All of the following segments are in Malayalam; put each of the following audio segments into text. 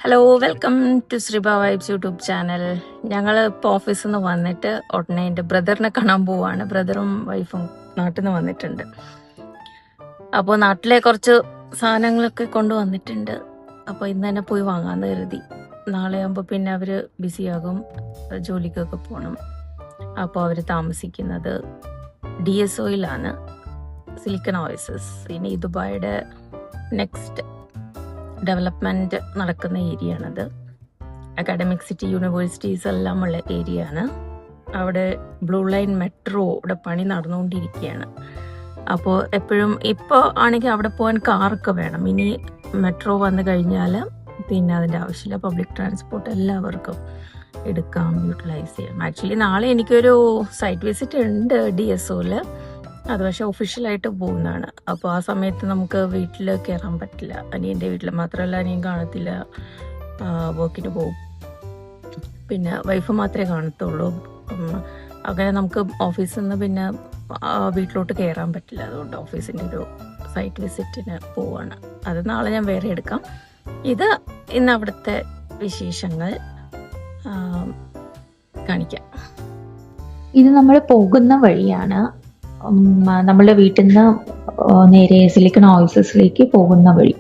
Hello, welcome to Shreeba vibes YouTube channel. ഞങ്ങൾ ഇപ്പോൾ ഓഫീസിൽ നിന്ന് വന്നിട്ട് ഉടനെ എൻ്റെ ബ്രദറിനെ കാണാൻ പോവാണ്. ബ്രദറും വൈഫും നാട്ടിൽ നിന്ന് വന്നിട്ടുണ്ട്. അപ്പോൾ നാട്ടിലെ കുറച്ച് സാധനങ്ങളൊക്കെ കൊണ്ടുവന്നിട്ടുണ്ട്. അപ്പോൾ ഇന്ന് തന്നെ പോയി വാങ്ങാമെന്ന് കരുതി. നാളെ ആകുമ്പോൾ പിന്നെ അവർ ബിസിയാകും, ജോലിക്കൊക്കെ പോകണം. അപ്പോൾ അവർ താമസിക്കുന്നത് DSOയിലാണ്, സിലിക്കൺ ഓയസിസ്. ഇനി ദുബായിയുടെ നെക്സ്റ്റ് ഡെവലപ്മെൻറ്റ് നടക്കുന്ന ഏരിയ ആണത്. അക്കാഡമിക് സിറ്റി, യൂണിവേഴ്സിറ്റീസ് എല്ലാം ഉള്ള ഏരിയ ആണ്. അവിടെ ബ്ലൂ ലൈൻ മെട്രോയുടെ പണി നടന്നുകൊണ്ടിരിക്കുകയാണ്. അപ്പോൾ എപ്പോഴും ഇപ്പോൾ ആണെങ്കിൽ അവിടെ പോകാൻ കാറൊക്കെ വേണം. ഇനി മെട്രോ വന്നു കഴിഞ്ഞാൽ പിന്നെ അതിൻ്റെ ആവശ്യമില്ല. പബ്ലിക് ട്രാൻസ്പോർട്ട് എല്ലാവർക്കും എടുക്കാം, യൂട്ടിലൈസ് ചെയ്യാം. ആക്ച്വലി നാളെ എനിക്കൊരു സൈറ്റ് വിസിറ്റ് ഉണ്ട് DSOയിൽ. അത് പക്ഷേ ഒഫീഷ്യലായിട്ട് പോകുന്നതാണ്. അപ്പോൾ ആ സമയത്ത് നമുക്ക് വീട്ടിൽ കയറാൻ പറ്റില്ല. അനിയൻ്റെ വീട്ടിൽ മാത്രമല്ല, അനിയൻ കാണത്തില്ല, വർക്കിന് പോകും. പിന്നെ വൈഫ് മാത്രമേ കാണത്തുള്ളൂ. അങ്ങനെ നമുക്ക് ഓഫീസിൽ നിന്ന് പിന്നെ വീട്ടിലോട്ട് കയറാൻ പറ്റില്ല. അതുകൊണ്ട് ഓഫീസിൻ്റെ ഒരു സൈറ്റ് വിസിറ്റിന് പോവാണ്. അത് നാളെ ഞാൻ വേറെ എടുക്കാം. ഇത് ഇന്ന് അവിടുത്തെ വിശേഷങ്ങൾ കാണിക്കാം. ഇത് നമ്മൾ പോകുന്ന വഴിയാണ്. നമ്മളുടെ വീട്ടിൽ നിന്ന് നേരെ സിലിക്കൺ ഓയസിസിലേക്ക് പോകുന്ന വഴി.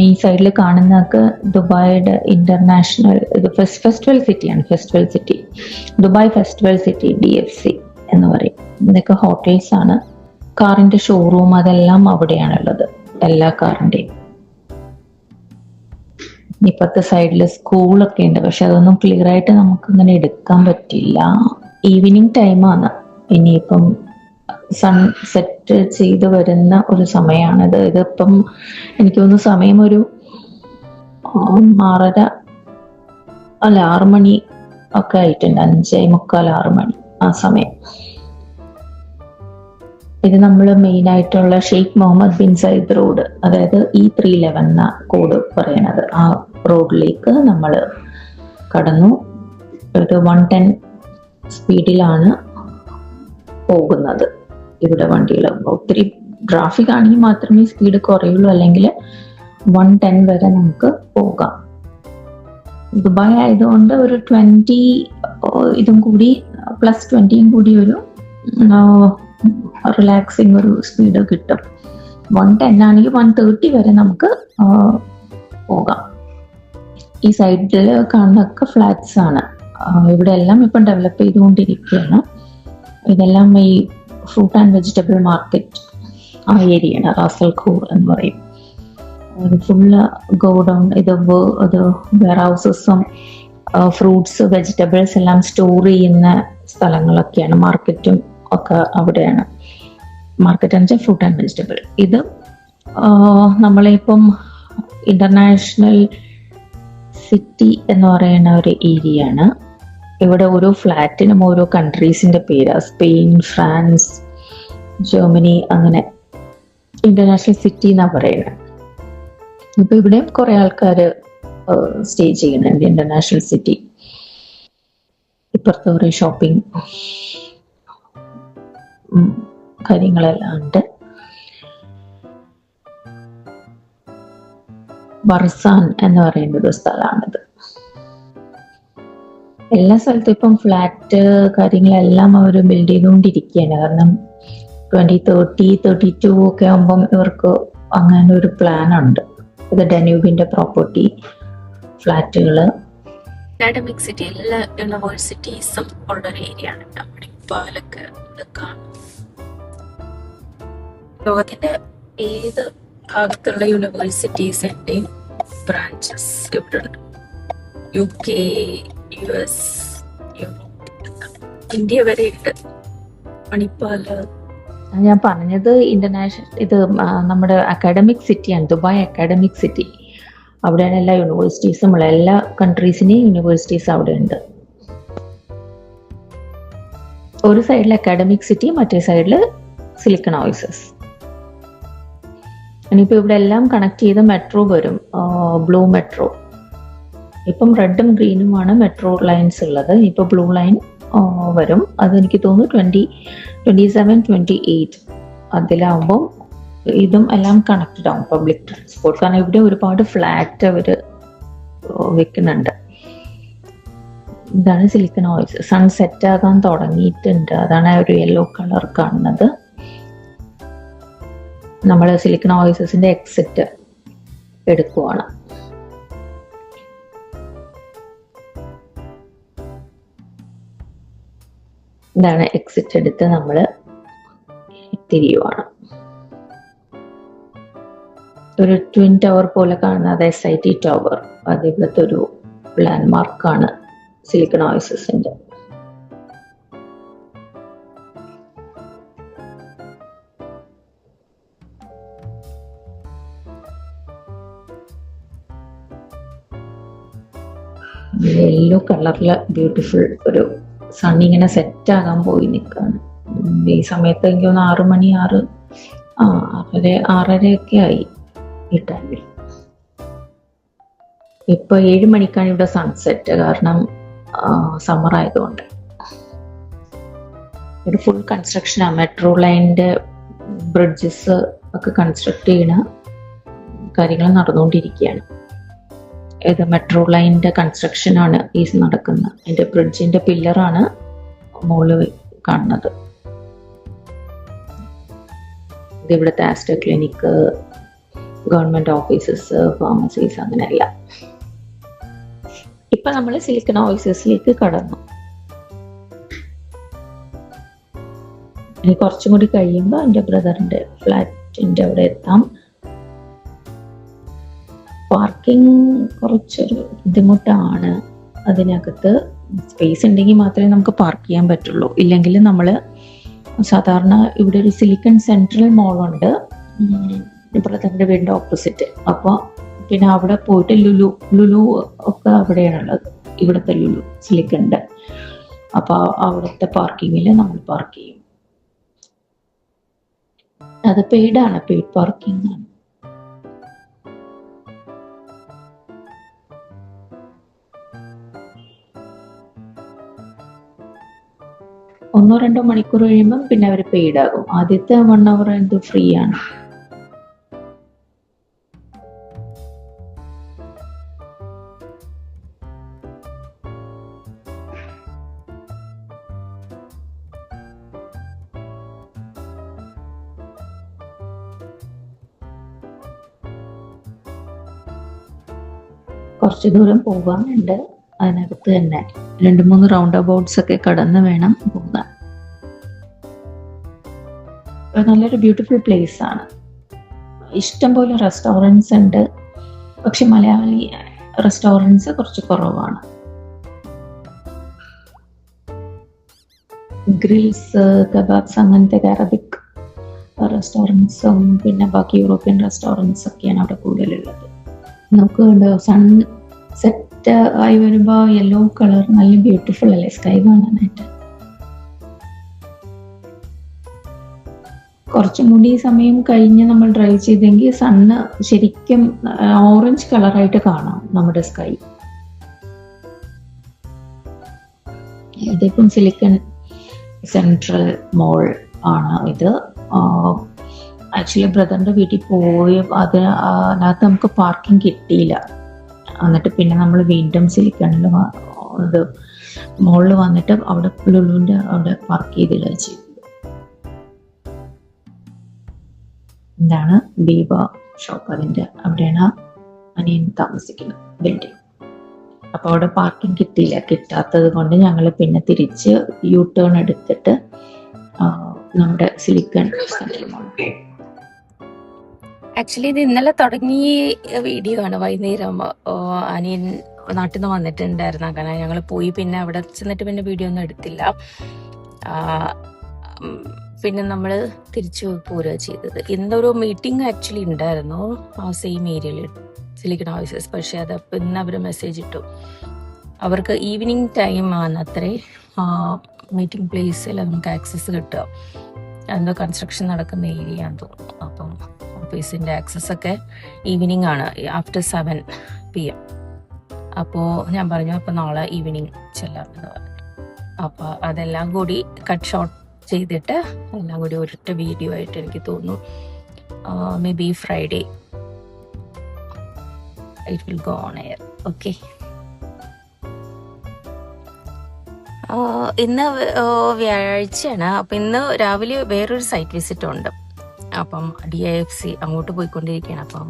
ഈ സൈഡിൽ കാണുന്നതൊക്കെ ദുബായിയുടെ ഇന്റർനാഷണൽ ഫെസ്റ്റിവൽ സിറ്റിയാണ്. Festival city, Dubai festival city, DFC എന്ന് പറയും. ഇതൊക്കെ ഹോട്ടൽസ് ആണ്. കാറിന്റെ ഷോറൂം അതെല്ലാം അവിടെയാണുള്ളത്, എല്ലാ കാറിന്റെയും. ഇപ്പത്തെ സൈഡിൽ സ്കൂളൊക്കെ ഉണ്ട്, പക്ഷെ അതൊന്നും ക്ലിയർ ആയിട്ട് നമുക്ക് ഇങ്ങനെ എടുക്കാൻ പറ്റില്ല. ഈവനിങ് ടൈമാണ്. ഇനിയിപ്പം സൺസെറ്റ് ചെയ്ത് വരുന്ന ഒരു സമയമാണിത്. ഇതിപ്പം എനിക്ക് തോന്നുന്നു സമയം ഒരു 6 മണി ഒക്കെ ആയിട്ടുണ്ട്. 5:45, 6 മണി ആ സമയം. ഇത് നമ്മൾ മെയിൻ ആയിട്ടുള്ള ഷെയ്ഖ് മുഹമ്മദ് ബിൻ സയ്യിദ് റോഡ്, അതായത് E311 എന്ന കോഡ് പറയണത്, ആ റോഡിലേക്ക് നമ്മൾ കടന്നു. ഒരു 110 സ്പീഡിലാണ് പോകുന്നത്. ഇവിടെ വണ്ടികൾ ഒത്തിരി ട്രാഫിക് ആണെങ്കിൽ മാത്രമേ സ്പീഡ് കുറയുള്ളൂ, അല്ലെങ്കിൽ 110 വരെ നമുക്ക് പോകാം. ദുബായ് ആയതുകൊണ്ട് ഒരു 20 ഇതും കൂടി +20 കൂടി ഒരു റിലാക്സിങ് ഒരു സ്പീഡ് കിട്ടും. 110 ആണെങ്കിൽ 130 വരെ നമുക്ക് പോകാം. ഈ സൈഡിൽ കാണുന്നൊക്കെ ഫ്ലാറ്റ്സ് ആണ്. ഇവിടെ എല്ലാം ഇപ്പം ഡെവലപ്പ് ചെയ്തുകൊണ്ടിരിക്കുകയാണ്. ഇതെല്ലാം ഈ ഫ്രൂട്ട് ആൻഡ് വെജിറ്റബിൾ മാർക്കറ്റ് ആ ഏരിയയാണ്, റാസൽ ഖൂർ എന്ന് പറയും. ഫുള്ള് ഗോഡൗൺ, ഇത് വെയർ ഹൗസസും ഫ്രൂട്ട്സ്, വെജിറ്റബിൾസ് എല്ലാം സ്റ്റോർ ചെയ്യുന്ന സ്ഥലങ്ങളൊക്കെയാണ്. മാർക്കറ്റും ഒക്കെ അവിടെയാണ്. മാർക്കറ്റ് എന്ന് വെച്ചാൽ ഫ്രൂട്ട് ആൻഡ് വെജിറ്റബിൾ. ഇത് നമ്മളിപ്പം ഇന്റർനാഷണൽ സിറ്റി എന്ന് പറയുന്ന ഒരു ഏരിയ ആണ്. ഇവിടെ ഓരോ ഫ്ലാറ്റിനും ഓരോ കൺട്രീസിന്റെ പേരാ. സ്പെയിൻ, ഫ്രാൻസ്, ജർമ്മനി, അങ്ങനെ ഇന്റർനാഷണൽ സിറ്റി എന്നാ പറയുന്നത്. ഇപ്പൊ ഇവിടെ കുറെ ആൾക്കാർ സ്റ്റേ ചെയ്യുന്നുണ്ട് ഇന്റർനാഷണൽ സിറ്റി. ഇപ്പുറത്തെ കുറെ ഷോപ്പിംഗ് കാര്യങ്ങളെല്ലാം ഉണ്ട്. ബർസാൻ എന്ന് പറയുന്ന ഒരു സ്ഥലമാണിത്. എല്ലാ സ്ഥലത്തും ഇപ്പം ഫ്ലാറ്റ് കാര്യങ്ങളെല്ലാം അവർ ബിൽഡ് ചെയ്തുകൊണ്ടിരിക്കുകയാണ്. കാരണം 2030, 32 ഒക്കെ ആകുമ്പം ഇവർക്ക് അങ്ങനെ ഒരു പ്ലാൻ ഉണ്ട്. ഇത് ഡെന്യൂബിന്റെ പ്രോപ്പർട്ടി ഫ്ലാറ്റുകൾ. അക്കാഡമിക് സിറ്റി എല്ലാ യൂണിവേഴ്സിറ്റീസും ഉള്ളൊരു ഏരിയ ആണ്. പാലൊക്കെ ലോകത്തിന്റെ ഏത് ഭാഗത്തുള്ള യൂണിവേഴ്സിറ്റീസിന്റെയും ബ്രാഞ്ചസ് ഇവിടെ ഉണ്ട്. UK, US, ഇന്ത്യ വരെ ഉണ്ട്. മണിപ്പാല് ഞാൻ പറഞ്ഞത് ഇന്റർനാഷണൽ, ഇത് നമ്മുടെ അക്കാഡമിക് സിറ്റിയാണ്, ദുബായ് അക്കാഡമിക് സിറ്റി. അവിടെയാണ് എല്ലാ യൂണിവേഴ്സിറ്റീസും ഉള്ള, എല്ലാ കൺട്രീസിന്റെയും യൂണിവേഴ്സിറ്റീസ് അവിടെ ഉണ്ട്. ഒരു സൈഡിൽ അക്കാഡമിക് സിറ്റി, മറ്റേ സൈഡിൽ സിലിക്കൺ ഓയസിസ്. ഇനിയിപ്പോൾ ഇവിടെ എല്ലാം കണക്ട് ചെയ്ത് മെട്രോ വരും, ബ്ലൂ മെട്രോ. ഇപ്പം റെഡും ഗ്രീനുമാണ് മെട്രോ ലൈൻസ് ഉള്ളത്. ഇപ്പൊ ബ്ലൂ ലൈൻ വരും. അതെനിക്ക് തോന്നുന്നു 2027, 28 അതിലാവുമ്പോൾ ഇതും എല്ലാം കണക്റ്റഡ് ആവും, പബ്ലിക് ട്രാൻസ്പോർട്ട്. കാരണം ഇവിടെ ഒരുപാട് ഫ്ലാറ്റ് അവർ വെക്കുന്നുണ്ട്. ഇതാണ് സിലിക്കൺ ഓയിൽസ്. സൺസെറ്റ് ആകാൻ തുടങ്ങിയിട്ടുണ്ട്. അതാണ് ഒരു യെല്ലോ കളർ കാണുന്നത്. നമ്മൾ സിലിക്കൺ ഓയിൽസിന്റെ എക്സിറ്റ് എടുക്കുവാണ്. ഇതാണ് എക്സിറ്റ് എടുത്ത് നമ്മൾ തിരിയുവാണ്. ഒരു ട്വിൻ ടവർ പോലെ കാണുന്നത് SIT ടവർ. അത് ഇവിടുത്തെ ഒരു ലാൻഡ്മാർക്കാണ് സിലിക്കൺ ഓയിൽസിന്റെ. യെല്ലോ കളറില് ബ്യൂട്ടിഫുൾ ഒരു സൺ ഇങ്ങനെ സെറ്റ് ആകാൻ പോയി നിൽക്കുകയാണ്. ഈ സമയത്ത് എനിക്ക് ഒന്ന് 6 മണി 6:30 ആയി ഈ ടൈമിൽ. ഇപ്പൊ 7 മണിക്കാണ് ഇവിടെ സൺസെറ്റ്, കാരണം സമ്മർ ആയതുകൊണ്ട്. ഒരു ഫുൾ കൺസ്ട്രക്ഷനാണ്. മെട്രോ ലൈനിന്റെ ബ്രിഡ്ജസ് ഒക്കെ കൺസ്ട്രക്ട് ചെയ്യുന്ന കാര്യങ്ങൾ നടന്നുകൊണ്ടിരിക്കുകയാണ്. ഇത് മെട്രോ ലൈനിന്റെ കൺസ്ട്രക്ഷൻ ആണ് ഈ നടക്കുന്നത്. അതിന്റെ ബ്രിഡ്ജിന്റെ പില്ലറാണ് മുകളിൽ കാണുന്നത്. ഇത് ഇവിടുത്തെ Aster clinic, government offices, pharmacies, അങ്ങനെയല്ല. ഇപ്പൊ നമ്മൾ സിലിക്കൺ ഓയിൽസിലേക്ക് കടന്നു. ഇനി കുറച്ചും കൂടി കഴിയുമ്പോൾ എൻ്റെ ബ്രദറിന്റെ ഫ്ലാറ്റിന്റെ അവിടെ എത്താം. പാർക്കിംഗ് കുറച്ചൊരു ബുദ്ധിമുട്ടാണ്. അതിനകത്ത് സ്പേസ് ഉണ്ടെങ്കിൽ മാത്രമേ നമുക്ക് പാർക്ക് ചെയ്യാൻ പറ്റുള്ളൂ. ഇല്ലെങ്കിൽ നമ്മൾ സാധാരണ ഇവിടെ ഒരു സിലിക്കൺ സെൻട്രൽ മോളുണ്ട് ബ്രദറിന്റെ വീടിന്റെ ഓപ്പോസിറ്റ്. അപ്പോൾ പിന്നെ അവിടെ പോയിട്ട് ലുലു ഒക്കെ അവിടെയാണുള്ളത്, ഇവിടുത്തെ ലുലു സിലിക്കണിന്റെ. അപ്പോൾ അവിടുത്തെ പാർക്കിങ്ങിൽ നമ്മൾ പാർക്ക് ചെയ്യും. അത് പെയ്ഡാണ്, പെയ്ഡ് പാർക്കിംഗ് ആണ്. ഒന്നോ 2 മണിക്കൂർ കഴിയുമ്പം പിന്നെ അവർ പെയ്ഡ് ആകും. ആദ്യത്തെ 1 hour എന്ത് ഫ്രീ ആണ്. കുറച്ച് ദൂരം പോകാനുണ്ട്. അതിനകത്ത് തന്നെ 2-3 റൗണ്ട് അബൌട്ട്സ് ഒക്കെ കടന്ന് വേണം പോകാൻ. നല്ലൊരു ബ്യൂട്ടിഫുൾ പ്ലേസ് ആണ്. ഇഷ്ടംപോലെ റെസ്റ്റോറൻറ്റ്സ് ഉണ്ട്. പക്ഷെ മലയാളി റെസ്റ്റോറൻറ്റ്സ് കുറച്ച് കുറവാണ്. ഗ്രിൽസ്, കബാബ്സ്, അങ്ങനത്തെ അറബിക് റെസ്റ്റോറൻറ്റ്സും പിന്നെ ബാക്കി യൂറോപ്യൻ റെസ്റ്റോറൻറ്റ്സ് ഒക്കെയാണ് അവിടെ കൂടുതലുള്ളത്. നമുക്ക് സൺ സെറ്റ് ആയി വരുമ്പോൾ യെല്ലോ കളർ നല്ല ബ്യൂട്ടിഫുൾ അല്ലേ സ്കൈ കാണാനായിട്ട്. കുറച്ചും കൂടി സമയം കഴിഞ്ഞ് നമ്മൾ ഡ്രൈവ് ചെയ്തെങ്കിൽ സണ്ണ് ശരിക്കും ഓറഞ്ച് കളറായിട്ട് കാണാം നമ്മുടെ സ്കൈ. ഇതിപ്പം സിലിക്കൺ സെൻട്രൽ മോൾ ആണ് ഇത്. ആക്ച്വലി ബ്രദറിന്റെ വീട്ടിൽ പോയി അതിനകത്ത് നമുക്ക് പാർക്കിംഗ് കിട്ടിയില്ല. എന്നിട്ട് പിന്നെ നമ്മൾ വീണ്ടും സിലിക്കണിൽ ഇത് മോളിൽ വന്നിട്ട് അവിടെ ലുലുവിന്റെ അവിടെ പാർക്ക് ചെയ്തില്ല ചെയ്തു. എന്താണ് ബീബ ഷോപ്പ്, അതിന്റെ അവിടെയാണ് അനിയൻ താമസിക്കുന്നത് ബിൽഡിംഗ്. അപ്പൊ അവിടെ പാർക്കിംഗ് കിട്ടാത്തത് കൊണ്ട് ഞങ്ങൾ പിന്നെ തിരിച്ച് U-turn എടുത്തിട്ട് നമ്മുടെ സിലിക്കൺ സെൻട്രൽ മോളിൽ. ആക്ച്വലി ഇത് ഇന്നലെ തുടങ്ങിയ വീഡിയോ ആണ്. വൈകുന്നേരം അനിയൻ നാട്ടിൽ നിന്ന് വന്നിട്ടുണ്ടായിരുന്നു. അങ്ങനെ ഞങ്ങൾ പോയി പിന്നെ അവിടെ ചെന്നിട്ട് പിന്നെ വീഡിയോ ഒന്നും എടുത്തില്ല. പിന്നെ നമ്മൾ തിരിച്ചു പോരുക ചെയ്തത്. ഇന്നൊരു മീറ്റിംഗ് ആക്ച്വലി ഉണ്ടായിരുന്നു ആ സെയിം ഏരിയയിൽ സിലിക്കൺ ഓയിൽസ്. പക്ഷെ അത് ഇന്ന് അവർ മെസ്സേജ് ഇട്ടു അവർക്ക് ഈവനിങ് ടൈം ആണ് അത്രേ മീറ്റിംഗ് പ്ലേസിൽ നമുക്ക് ആക്സസ് കിട്ടുക. എന്തോ കൺസ്ട്രക്ഷൻ നടക്കുന്ന ഏരിയ ആണെന്ന് തോന്നുന്നു. അപ്പം ഓഫീസിൻ്റെ ആക്സസ് ഒക്കെ ഈവനിങ് ആണ്, ആഫ്റ്റർ 7 PM. അപ്പോൾ ഞാൻ പറഞ്ഞു അപ്പോൾ നാളെ ഈവനിങ് ചെല്ലാം എന്ന് പറഞ്ഞു. അപ്പോൾ അതെല്ലാം കൂടി കട്ട് ഷോർട്ട് ചെയ്തിട്ട് എല്ലാം കൂടി ഒരൊറ്റ വീഡിയോ ആയിട്ട് എനിക്ക് തോന്നുന്നു may be Friday it will go on air. Okay. ഇന്ന് വ്യാഴാഴ്ചയാണ്. അപ്പം ഇന്ന് രാവിലെ വേറൊരു സൈറ്റ് വിസിറ്റ് ഉണ്ട്. അപ്പം DIFC അങ്ങോട്ട് പോയിക്കൊണ്ടിരിക്കുകയാണ്. അപ്പം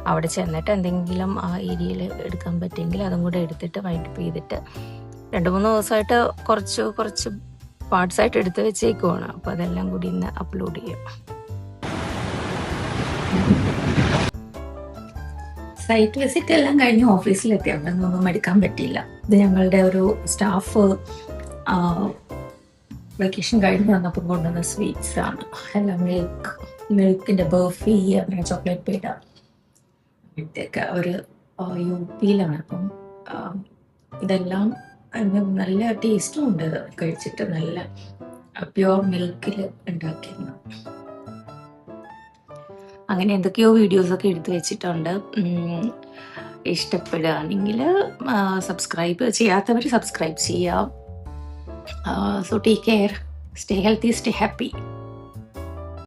അവിടെ ചെന്നിട്ട് എന്തെങ്കിലും ആ ഏരിയയിൽ എടുക്കാൻ പറ്റുമെങ്കിൽ അതും കൂടെ എടുത്തിട്ട് വൈൻഡപ്പ് ചെയ്തിട്ട് 2-3 ദിവസമായിട്ട് കുറച്ച് പാർട്സായിട്ട് എടുത്ത് വെച്ചേക്കുവാണ്. അപ്പോൾ അതെല്ലാം കൂടി ഇന്ന് അപ്ലോഡ് ചെയ്യും. സൈറ്റ് വിസിറ്റ് എല്ലാം കഴിഞ്ഞ് ഓഫീസിലെത്തി. അവിടെ നിന്നൊന്നും എടുക്കാൻ പറ്റിയില്ല. ഇത് ഞങ്ങളുടെ ഒരു സ്റ്റാഫ് വെക്കേഷൻ കഴിഞ്ഞ് വന്നപ്പോൾ കൊണ്ടുവന്ന സ്വീറ്റ്സ് ആണ്. എല്ലാം മിൽക്കിൻ്റെ ബർഫി, അങ്ങനെ ചോക്ലേറ്റ് പേട, ഇതൊക്കെ ഒരു UP-യിലാണ്. അപ്പം ഇതെല്ലാം നല്ല ടേസ്റ്റും ഉണ്ട്. ഇത് കഴിച്ചിട്ട് നല്ല പ്യുവർ മിൽക്കിൽ ഉണ്ടാക്കിയിരുന്നു. അങ്ങനെ എന്തൊക്കെയോ വീഡിയോസൊക്കെ എടുത്തു വെച്ചിട്ടുണ്ട്. ഇഷ്ടപ്പെടുകയാണെങ്കിൽ സബ്സ്ക്രൈബ് ചെയ്യാത്തവർ സബ്സ്ക്രൈബ് ചെയ്യാം. So take care, stay healthy, stay happy.